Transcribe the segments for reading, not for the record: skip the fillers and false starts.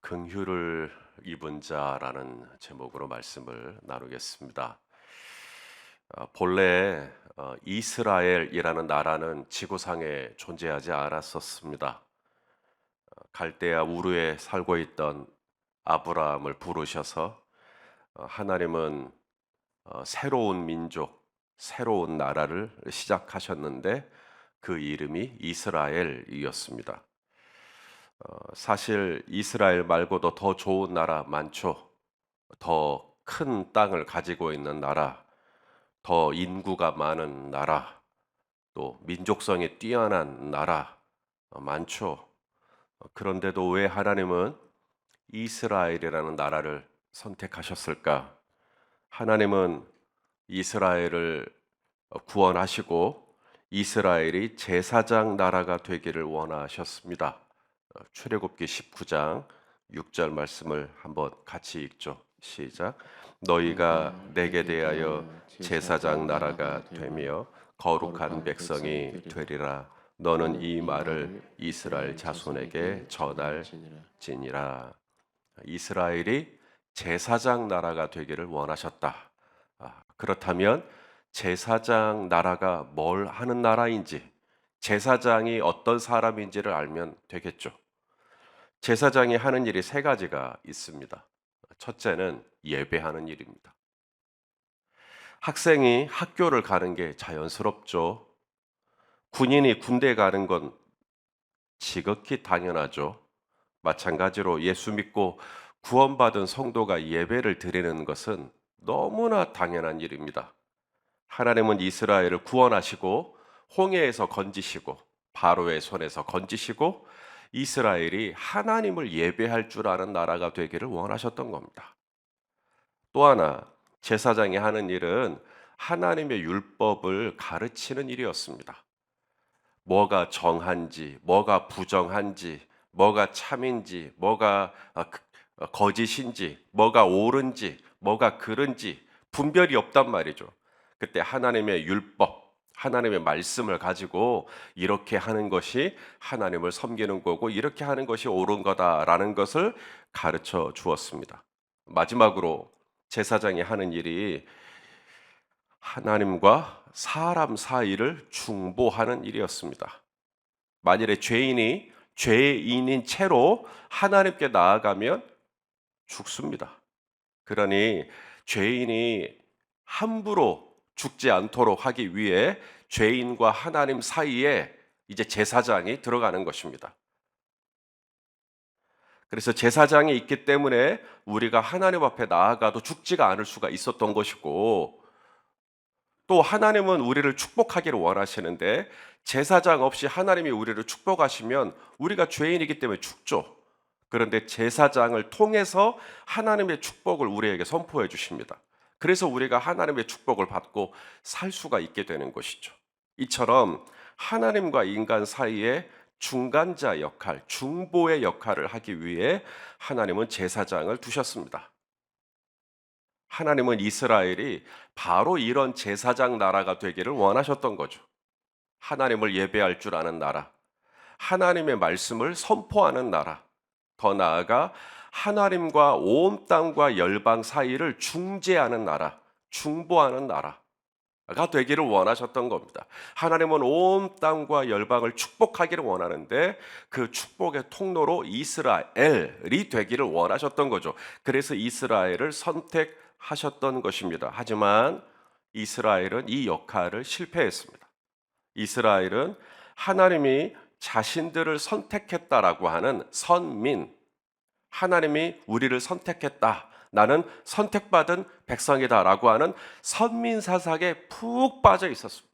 긍휼을 입은 자라는 제목으로 말씀을 나누겠습니다. 본래 이스라엘이라는 나라는 지구상에 존재하지 않았었습니다. 갈대아 우르에 살고 있던 아브라함을 부르셔서 하나님은 새로운 민족, 새로운 나라를 시작하셨는데 그 이름이 이스라엘이었습니다. 사실 이스라엘 말고도 더 좋은 나라 많죠. 더 큰 땅을 가지고 있는 나라, 더 인구가 많은 나라, 또 민족성이 뛰어난 나라 많죠. 그런데도 왜 하나님은 이스라엘이라는 나라를 선택하셨을까? 하나님은 이스라엘을 구원하시고 이스라엘이 제사장 나라가 되기를 원하셨습니다. 출애굽기 19장 6절 말씀을 한번 같이 읽죠. 시작. 너희가 너희가 내게 내게 대하여 대하여 제사장 제사장 나라가 나라가 되며 되며 거룩한 거룩한 백성이 백성이 되리라. 되리라. 너는 너는 이 이 말을 말을 이스라엘 이스라엘 자손에게 자손에게 전할지니라. 전할지니라. 이스라엘이 제사장 나라가 되기를 원하셨다. 그렇다면 제사장 나라가 뭘 하는 나라인지, 제사장이 어떤 사람인지를 알면 되겠죠. 제사장이 하는 일이 세 가지가 있습니다. 첫째는 예배하는 일입니다. 학생이 학교를 가는 게 자연스럽죠. 군인이 군대 가는 건 지극히 당연하죠. 마찬가지로 예수 믿고 구원받은 성도가 예배를 드리는 것은 너무나 당연한 일입니다. 하나님은 이스라엘을 구원하시고 홍해에서 건지시고 바로의 손에서 건지시고 이스라엘이 하나님을 예배할 줄 아는 나라가 되기를 원하셨던 겁니다. 또 하나 제사장이 하는 일은 하나님의 율법을 가르치는 일이었습니다. 뭐가 정한지, 뭐가 부정한지, 뭐가 참인지, 뭐가 거짓인지, 뭐가 옳은지, 뭐가 그른지 분별이 없단 말이죠. 그때 하나님의 율법, 하나님의 말씀을 가지고 이렇게 하는 것이 하나님을 섬기는 거고 이렇게 하는 것이 옳은 거다라는 것을 가르쳐 주었습니다. 마지막으로 제사장이 하는 일이 하나님과 사람 사이를 중보하는 일이었습니다. 만일에 죄인이 죄인인 채로 하나님께 나아가면 죽습니다. 그러니 죄인이 함부로 죽지 않도록 하기 위해 죄인과 하나님 사이에 이제 제사장이 들어가는 것입니다. 그래서 제사장이 있기 때문에 우리가 하나님 앞에 나아가도 죽지가 않을 수가 있었던 것이고 또 하나님은 우리를 축복하기를 원하시는데 제사장 없이 하나님이 우리를 축복하시면 우리가 죄인이기 때문에 죽죠. 그런데 제사장을 통해서 하나님의 축복을 우리에게 선포해 주십니다. 그래서 우리가 하나님의 축복을 받고 살 수가 있게 되는 것이죠. 이처럼 하나님과 인간 사이에 중간자 역할, 중보의 역할을 하기 위해 하나님은 제사장을 두셨습니다. 하나님은 이스라엘이 바로 이런 제사장 나라가 되기를 원하셨던 거죠. 하나님을 예배할 줄 아는 나라, 하나님의 말씀을 선포하는 나라, 더 나아가 하나님과 온 땅과 열방 사이를 중재하는 나라, 중보하는 나라가 되기를 원하셨던 겁니다. 하나님은 온 땅과 열방을 축복하기를 원하는데 그 축복의 통로로 이스라엘이 되기를 원하셨던 거죠. 그래서 이스라엘을 선택하셨던 것입니다. 하지만 이스라엘은 이 역할을 실패했습니다. 이스라엘은 하나님이 자신들을 선택했다라고 하는 선민, 하나님이 우리를 선택했다. 나는 선택받은 백성이다라고 하는 선민 사상에 푹 빠져 있었습니다.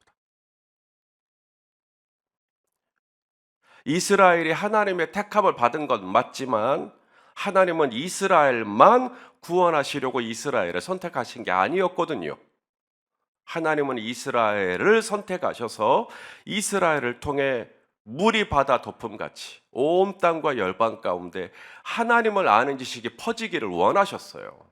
이스라엘이 하나님의 택함을 받은 건 맞지만 하나님은 이스라엘만 구원하시려고 이스라엘을 선택하신 게 아니었거든요. 하나님은 이스라엘을 선택하셔서 이스라엘을 통해 물이 바다 덮음같이 온 땅과 열방 가운데 하나님을 아는 지식이 퍼지기를 원하셨어요.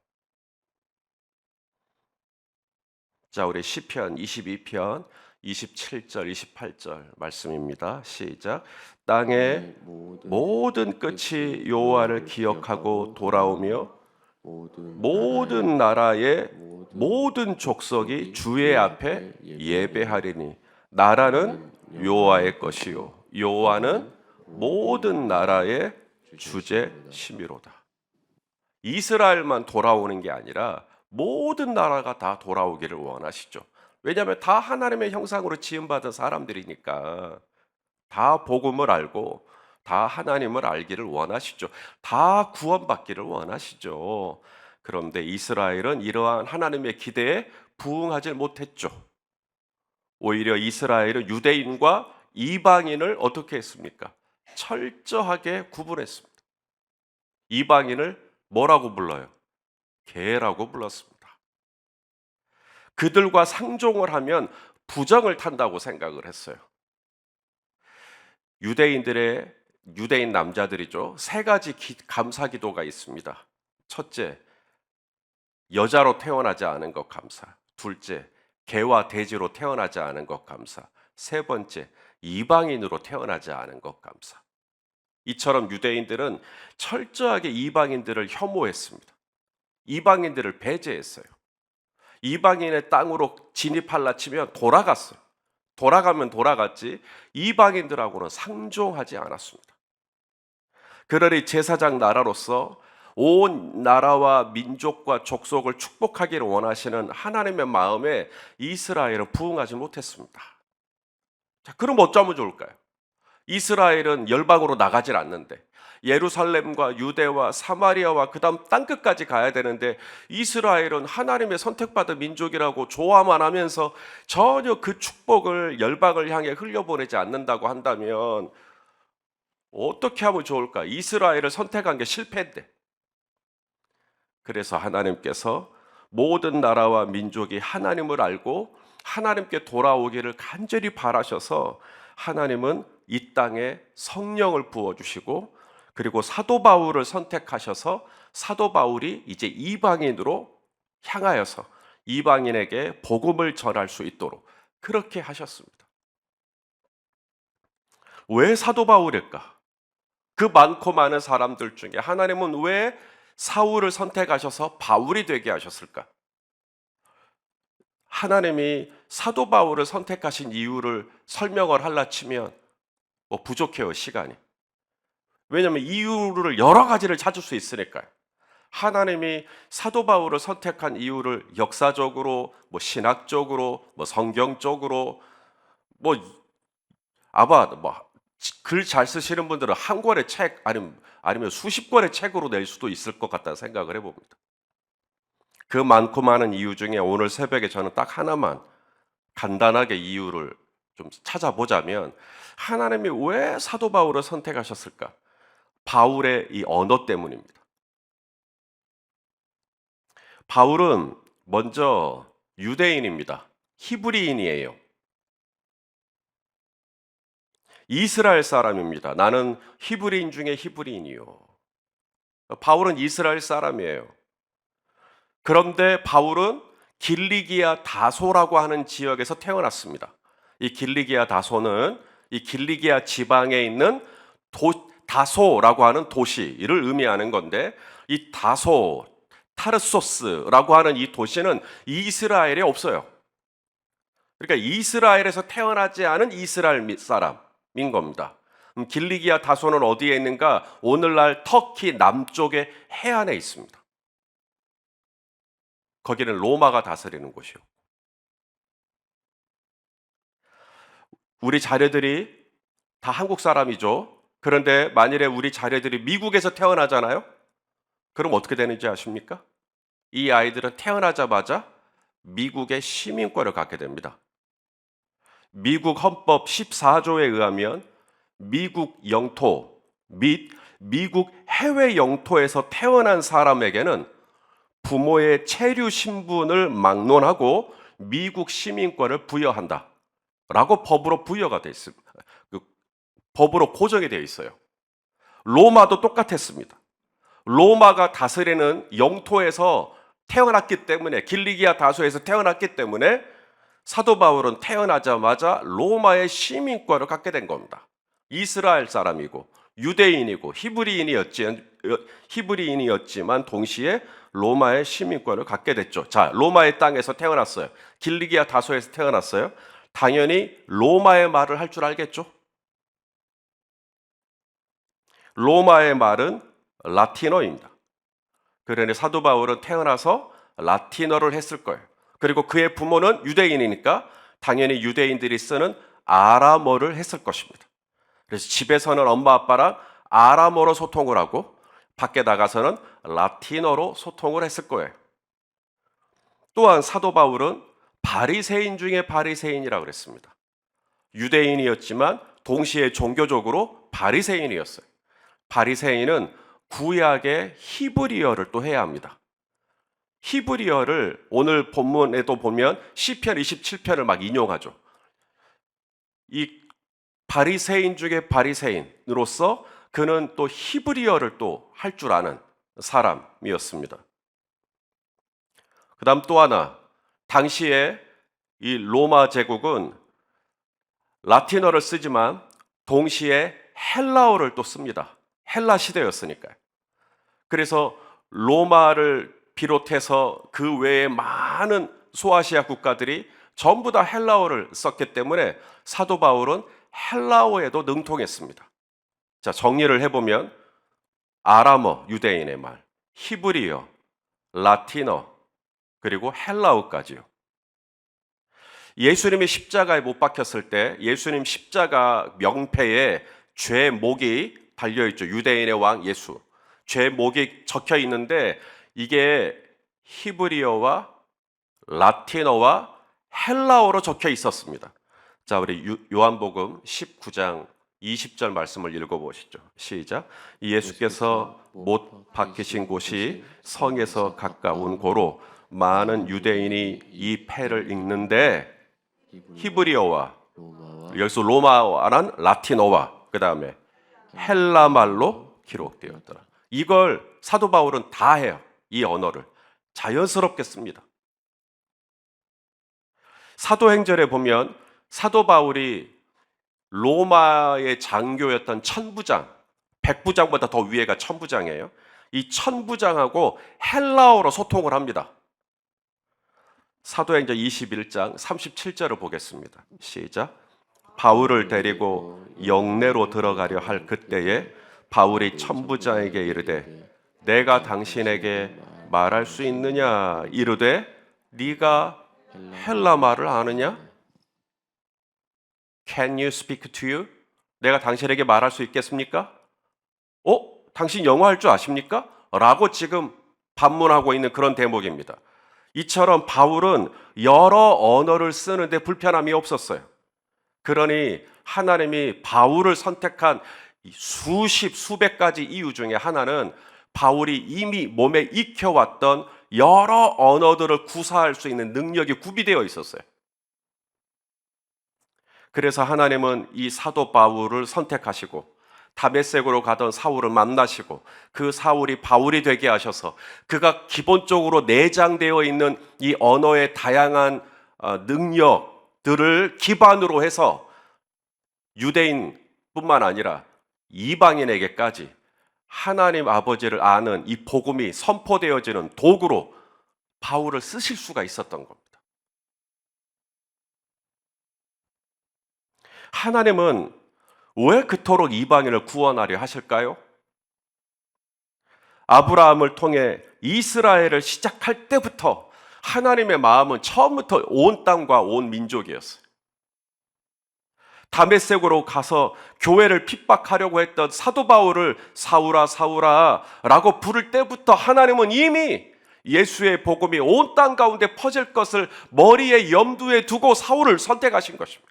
자, 우리 시편 22편 27절, 28절 말씀입니다. 시작. 땅의 모든 끝이 여호와를 기억하고 돌아오며 모든 나라의 모든 족속이 주의 앞에 예배하리니 나라는 여호와의 것이요 여호와는 모든 나라의 주제심이로다. 이스라엘만 돌아오는 게 아니라 모든 나라가 다 돌아오기를 원하시죠. 왜냐하면 다 하나님의 형상으로 지음받은 사람들이니까 다 복음을 알고 다 하나님을 알기를 원하시죠. 다 구원받기를 원하시죠. 그런데 이스라엘은 이러한 하나님의 기대에 부응하지 못했죠. 오히려 이스라엘은 유대인과 이방인을 어떻게 했습니까? 철저하게 구분했습니다. 이방인을 뭐라고 불러요? 개라고 불렀습니다. 그들과 상종을 하면 부정을 탄다고 생각을 했어요. 유대인 남자들이죠. 세 가지 감사 기도가 있습니다. 첫째, 여자로 태어나지 않은 것 감사. 둘째, 개와 돼지로 태어나지 않은 것 감사. 세 번째, 이방인으로 태어나지 않은 것 감사. 이처럼 유대인들은 철저하게 이방인들을 혐오했습니다. 이방인들을 배제했어요. 이방인의 땅으로 진입할라 치면 돌아갔어요. 돌아가면 돌아갔지 이방인들하고는 상종하지 않았습니다. 그러니 제사장 나라로서 온 나라와 민족과 족속을 축복하기를 원하시는 하나님의 마음에 이스라엘은 부응하지 못했습니다. 자, 그럼 어쩌면 좋을까요? 이스라엘은 열방으로 나가질 않는데 예루살렘과 유대와 사마리아와 그 다음 땅끝까지 가야 되는데 이스라엘은 하나님의 선택받은 민족이라고 좋아만 하면서 전혀 그 축복을 열방을 향해 흘려보내지 않는다고 한다면 어떻게 하면 좋을까? 이스라엘을 선택한 게 실패인데. 그래서 하나님께서 모든 나라와 민족이 하나님을 알고 하나님께 돌아오기를 간절히 바라셔서 하나님은 이 땅에 성령을 부어주시고 그리고 사도 바울을 선택하셔서 사도 바울이 이제 이방인으로 향하여서 이방인에게 복음을 전할 수 있도록 그렇게 하셨습니다. 왜 사도 바울일까? 그 많고 많은 사람들 중에 하나님은 왜 사울을 선택하셔서 바울이 되게 하셨을까? 하나님이 사도 바울을 선택하신 이유를 설명을 하려 치면 부족해요, 시간이. 왜냐하면 이유를 여러 가지를 찾을 수 있으니까요. 하나님이 사도 바울을 선택한 이유를 역사적으로, 신학적으로, 성경적으로, 글 잘 쓰시는 분들은 한 권의 책 아니면 수십 권의 책으로 낼 수도 있을 것 같다는 생각을 해봅니다. 그 많고 많은 이유 중에 오늘 새벽에 저는 딱 하나만 간단하게 이유를 좀 찾아보자면 하나님이 왜 사도 바울을 선택하셨을까? 바울의 이 언어 때문입니다. 바울은 먼저 유대인입니다. 히브리인이에요. 이스라엘 사람입니다. 나는 히브리인 중에 히브리인이요. 바울은 이스라엘 사람이에요. 그런데 바울은 길리기아 다소라고 하는 지역에서 태어났습니다. 이 길리기아 다소는 이 길리기아 지방에 있는 다소라고 하는 도시를 의미하는 건데 이 다소, 타르소스라고 하는 이 도시는 이스라엘에 없어요. 그러니까 이스라엘에서 태어나지 않은 이스라엘 사람인 겁니다. 길리기아 다소는 어디에 있는가? 오늘날 터키 남쪽의 해안에 있습니다. 거기는 로마가 다스리는 곳이요. 우리 자녀들이 다 한국 사람이죠. 그런데 만일에 우리 자녀들이 미국에서 태어나잖아요. 그럼 어떻게 되는지 아십니까? 이 아이들은 태어나자마자 미국의 시민권을 갖게 됩니다. 미국 헌법 14조에 의하면 미국 영토 및 미국 해외 영토에서 태어난 사람에게는 부모의 체류 신분을 막론하고 미국 시민권을 부여한다 라고 법으로 부여가 되어 있습니다. 법으로 고정이 되어 있어요. 로마도 똑같았습니다. 로마가 다스리는 영토에서 태어났기 때문에 길리기아 다소에서 태어났기 때문에 사도 바울은 태어나자마자 로마의 시민권을 갖게 된 겁니다. 이스라엘 사람이고 유대인이고 히브리인이었지만 동시에 로마의 시민권을 갖게 됐죠. 자, 로마의 땅에서 태어났어요. 길리기아 다소에서 태어났어요. 당연히 로마의 말을 할 줄 알겠죠. 로마의 말은 라틴어입니다. 그러니 사도 바울은 태어나서 라틴어를 했을 거예요. 그리고 그의 부모는 유대인이니까 당연히 유대인들이 쓰는 아람어를 했을 것입니다. 그래서 집에서는 엄마 아빠랑 아람어로 소통을 하고 밖에 나가서는 라틴어로 소통을 했을 거예요. 또한 사도 바울은 바리새인 중에 바리새인이라고 그랬습니다. 유대인이었지만 동시에 종교적으로 바리새인이었어요. 바리새인은 구약의 히브리어를 또 해야 합니다. 히브리어를 오늘 본문에도 보면 시편 27편을 막 인용하죠. 이 바리새인 중에 바리새인으로서 그는 또 히브리어를 또 할 줄 아는 사람이었습니다. 그 다음 또 하나, 당시에 이 로마 제국은 라틴어를 쓰지만 동시에 헬라어를 또 씁니다. 헬라 시대였으니까요. 그래서 로마를 비롯해서 그 외에 많은 소아시아 국가들이 전부 다 헬라어를 썼기 때문에 사도 바울은 헬라어에도 능통했습니다. 자, 정리를 해보면 아람어, 유대인의 말, 히브리어, 라틴어, 그리고 헬라어까지요. 예수님이 십자가에 못 박혔을 때 예수님 십자가 명패에 죄목이 달려있죠. 유대인의 왕 예수. 죄목이 적혀 있는데 이게 히브리어와 라틴어와 헬라어로 적혀 있었습니다. 자, 우리 요한복음 19장 20절 말씀을 읽어보시죠. 시작. 예수께서 못 박히신 곳이 성에서 가까운 고로 많은 유대인이 이 패를 읽는데 히브리어와 여기서 로마어란 라틴어와 그 다음에 헬라말로 기록되었더라. 이걸 사도 바울은 다 해요. 이 언어를 자연스럽게 씁니다. 사도행전에 보면 사도 바울이 로마의 장교였던 천부장, 백부장보다 더 위에가 천부장이에요. 이 천부장하고 헬라어로 소통을 합니다. 사도행전 21장 37절을 보겠습니다. 시작. 바울을 데리고 영내로 들어가려 할 그때에 바울이 천부장에게 이르되 내가 당신에게 말할 수 있느냐 이르되 네가 헬라 말을 아느냐? Can you speak to you? 내가 당신에게 말할 수 있겠습니까? 당신 영어 할 줄 아십니까? 라고 지금 반문하고 있는 그런 대목입니다. 이처럼 바울은 여러 언어를 쓰는데 불편함이 없었어요. 그러니 하나님이 바울을 선택한 수백 가지 이유 중에 하나는 바울이 이미 몸에 익혀왔던 여러 언어들을 구사할 수 있는 능력이 구비되어 있었어요. 그래서 하나님은 이 사도 바울을 선택하시고 다메섹으로 가던 사울을 만나시고 그 사울이 바울이 되게 하셔서 그가 기본적으로 내장되어 있는 이 언어의 다양한 능력들을 기반으로 해서 유대인뿐만 아니라 이방인에게까지 하나님 아버지를 아는 이 복음이 선포되어지는 도구로 바울을 쓰실 수가 있었던 겁니다. 하나님은 왜 그토록 이방인을 구원하려 하실까요? 아브라함을 통해 이스라엘을 시작할 때부터 하나님의 마음은 처음부터 온 땅과 온 민족이었어요. 다메섹으로 가서 교회를 핍박하려고 했던 사도 바울을 사울아 사울아 라고 부를 때부터 하나님은 이미 예수의 복음이 온 땅 가운데 퍼질 것을 머리에 염두에 두고 사울을 선택하신 것입니다.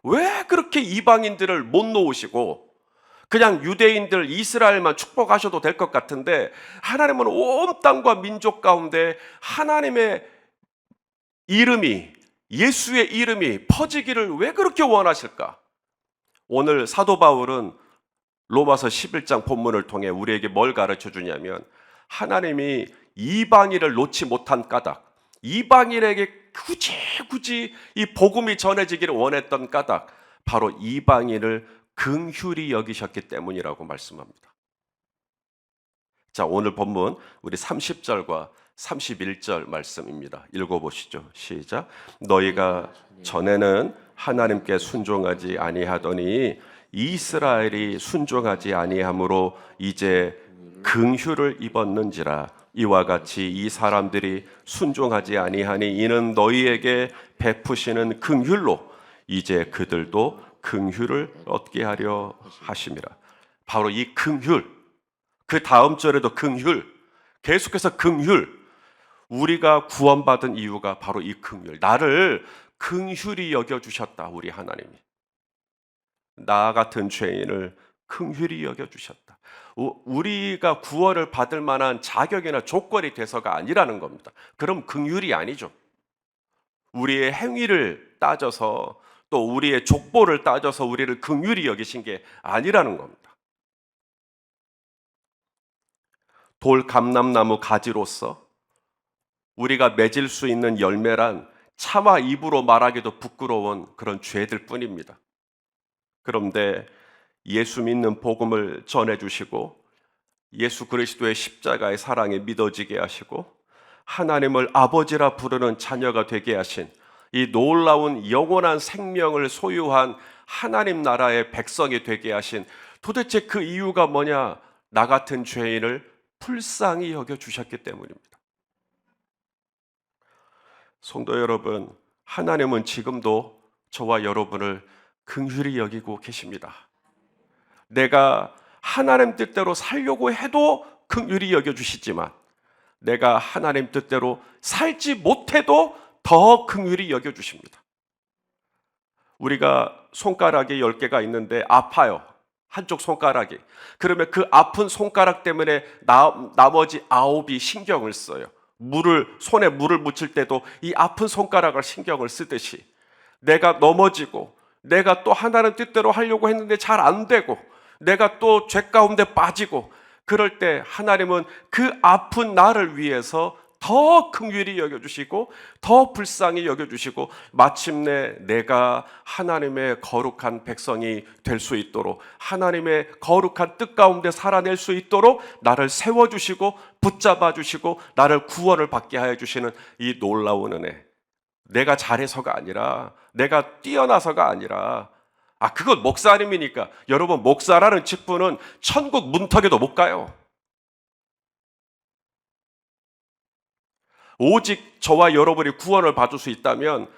왜 그렇게 이방인들을 못 놓으시고 그냥 유대인들 이스라엘만 축복하셔도 될 것 같은데 하나님은 온 땅과 민족 가운데 하나님의 이름이 예수의 이름이 퍼지기를 왜 그렇게 원하실까? 오늘 사도 바울은 로마서 11장 본문을 통해 우리에게 뭘 가르쳐 주냐면 하나님이 이방인을 놓지 못한 까닭, 이방인에게 굳이 이 복음이 전해지기를 원했던 까닭, 바로 이방인을 긍휼히 여기셨기 때문이라고 말씀합니다. 자, 오늘 본문 우리 30절과 31절 말씀입니다. 읽어보시죠. 시작. 너희가 전에는 하나님께 순종하지 아니하더니 이스라엘이 순종하지 아니하므로 이제 긍휼을 입었는지라. 이와 같이 이 사람들이 순종하지 아니하니 이는 너희에게 베푸시는 긍휼로 이제 그들도 긍휼을 얻게 하려 하심이라. 바로 이 긍휼, 그 다음 절에도 긍휼, 계속해서 긍휼. 우리가 구원받은 이유가 바로 이 긍휼. 나를 긍휼히 여겨주셨다. 우리 하나님이 나 같은 죄인을 긍휼히 여겨주셨다. 우리가 구원을 받을 만한 자격이나 조건이 돼서가 아니라는 겁니다. 그럼 긍휼이 아니죠. 우리의 행위를 따져서 또 우리의 족보를 따져서 우리를 긍휼히 여기신 게 아니라는 겁니다. 돌 감람나무 가지로서 우리가 맺을 수 있는 열매란 차마 입으로 말하기도 부끄러운 그런 죄들 뿐입니다. 그런데 예수 믿는 복음을 전해주시고 예수 그리스도의 십자가의 사랑에 믿어지게 하시고 하나님을 아버지라 부르는 자녀가 되게 하신 이 놀라운 영원한 생명을 소유한 하나님 나라의 백성이 되게 하신, 도대체 그 이유가 뭐냐? 나 같은 죄인을 불쌍히 여겨주셨기 때문입니다. 성도 여러분, 하나님은 지금도 저와 여러분을 긍휼히 여기고 계십니다. 내가 하나님 뜻대로 살려고 해도 긍휼히 여겨주시지만 내가 하나님 뜻대로 살지 못해도 더 긍휼히 여겨주십니다. 우리가 손가락이 10개가 있는데 아파요. 한쪽 손가락이. 그러면 그 아픈 손가락 때문에 나머지 9이 신경을 써요. 손에 물을 묻힐 때도 이 아픈 손가락을 신경을 쓰듯이 내가 넘어지고 내가 또 하나님 뜻대로 하려고 했는데 잘 안 되고 내가 또 죄 가운데 빠지고 그럴 때 하나님은 그 아픈 나를 위해서 더 긍휼히 여겨주시고 더 불쌍히 여겨주시고 마침내 내가 하나님의 거룩한 백성이 될 수 있도록 하나님의 거룩한 뜻 가운데 살아낼 수 있도록 나를 세워주시고 붙잡아주시고 나를 구원을 받게 하여 주시는 이 놀라운 은혜. 내가 잘해서가 아니라 내가 뛰어나서가 아니라 그건 목사님이니까. 여러분, 목사라는 직분은 천국 문턱에도 못 가요. 오직 저와 여러분이 구원을 받을 수 있다면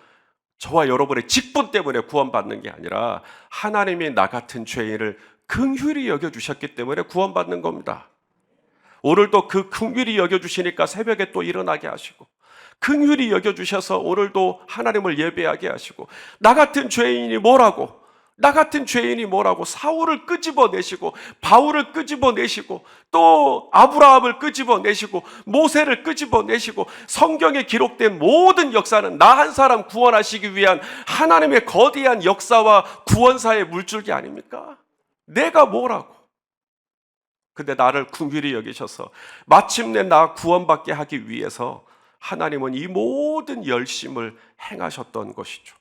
저와 여러분의 직분 때문에 구원받는 게 아니라 하나님이 나 같은 죄인을 긍휼히 여겨주셨기 때문에 구원받는 겁니다. 오늘도 그 긍휼히 여겨주시니까 새벽에 또 일어나게 하시고 긍휼히 여겨주셔서 오늘도 하나님을 예배하게 하시고 나 같은 죄인이 뭐라고 사울을 끄집어내시고 바울을 끄집어내시고 또 아브라함을 끄집어내시고 모세를 끄집어내시고 성경에 기록된 모든 역사는 나 한 사람 구원하시기 위한 하나님의 거대한 역사와 구원사의 물줄기 아닙니까? 내가 뭐라고? 근데 나를 긍휼히 여기셔서 마침내 나 구원받게 하기 위해서 하나님은 이 모든 열심을 행하셨던 것이죠.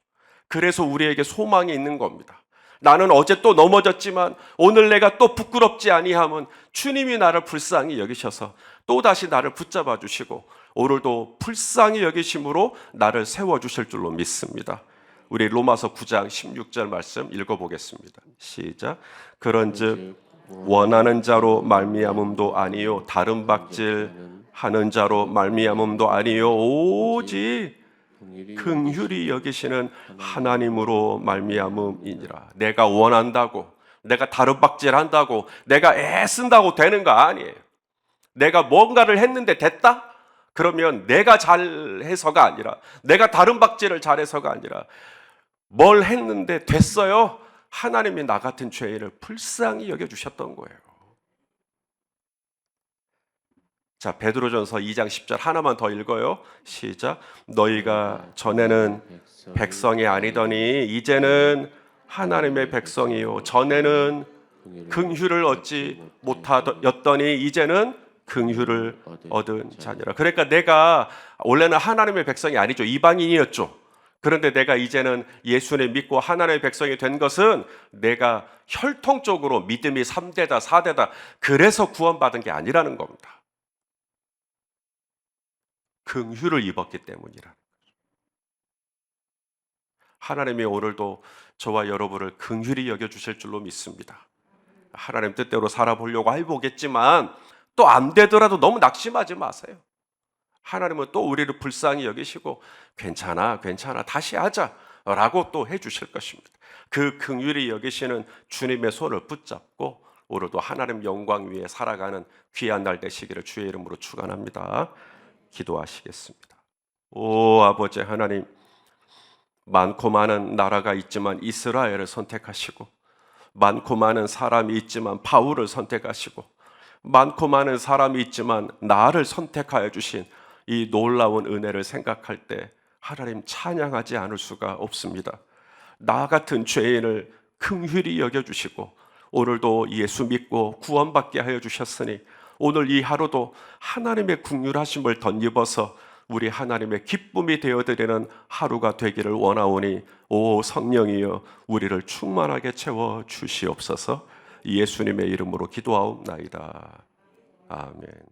그래서 우리에게 소망이 있는 겁니다. 나는 어제 또 넘어졌지만 오늘 내가 또 부끄럽지 아니함은 주님이 나를 불쌍히 여기셔서 또다시 나를 붙잡아 주시고 오늘도 불쌍히 여기심으로 나를 세워주실 줄로 믿습니다. 우리 로마서 9장 16절 말씀 읽어보겠습니다. 시작. 그런즉 원하는 자로 말미암음도 아니요 다른 박질 하는 자로 말미암음도 아니요 오직 긍휼히 여기시는 하나님으로 말미암음이니라. 내가 원한다고, 내가 다름박질한다고, 내가 애쓴다고 되는 거 아니에요. 내가 뭔가를 했는데 됐다? 그러면 내가 잘해서가 아니라, 내가 다름박질을 잘해서가 아니라 뭘 했는데 됐어요? 하나님이 나 같은 죄인을 불쌍히 여겨주셨던 거예요. 자, 베드로전서 2장 10절 하나만 더 읽어요. 시작. 너희가 전에는 백성이 아니더니 이제는 하나님의 백성이요 전에는 긍휼을 얻지 못하였더니 이제는 긍휼을 얻은 자녀라. 그러니까 내가 원래는 하나님의 백성이 아니죠. 이방인이었죠. 그런데 내가 이제는 예수를 믿고 하나님의 백성이 된 것은 내가 혈통적으로 믿음이 3대다 4대다 그래서 구원받은 게 아니라는 겁니다. 긍휼을 입었기 때문이라. 하나님이 오늘도 저와 여러분을 긍휼히 여겨주실 줄로 믿습니다. 하나님 뜻대로 살아보려고 해보겠지만 또 안 되더라도 너무 낙심하지 마세요. 하나님은 또 우리를 불쌍히 여기시고 괜찮아 괜찮아 다시 하자 라고 또 해주실 것입니다. 그 긍휼히 여기시는 주님의 손을 붙잡고 오늘도 하나님 영광 위에 살아가는 귀한 날 되시기를 주의 이름으로 축원합니다. 기도하시겠습니다. 오 아버지 하나님, 많고 많은 나라가 있지만 이스라엘을 선택하시고 많고 많은 사람이 있지만 바울을 선택하시고 많고 많은 사람이 있지만 나를 선택하여 주신 이 놀라운 은혜를 생각할 때 하나님 찬양하지 않을 수가 없습니다. 나 같은 죄인을 긍휼히 여겨주시고 오늘도 예수 믿고 구원받게 하여 주셨으니 오늘 이 하루도 하나님의 긍휼하심을 덧입어서 우리 하나님의 기쁨이 되어드리는 하루가 되기를 원하오니 오 성령이여 우리를 충만하게 채워 주시옵소서. 예수님의 이름으로 기도하옵나이다. 아멘.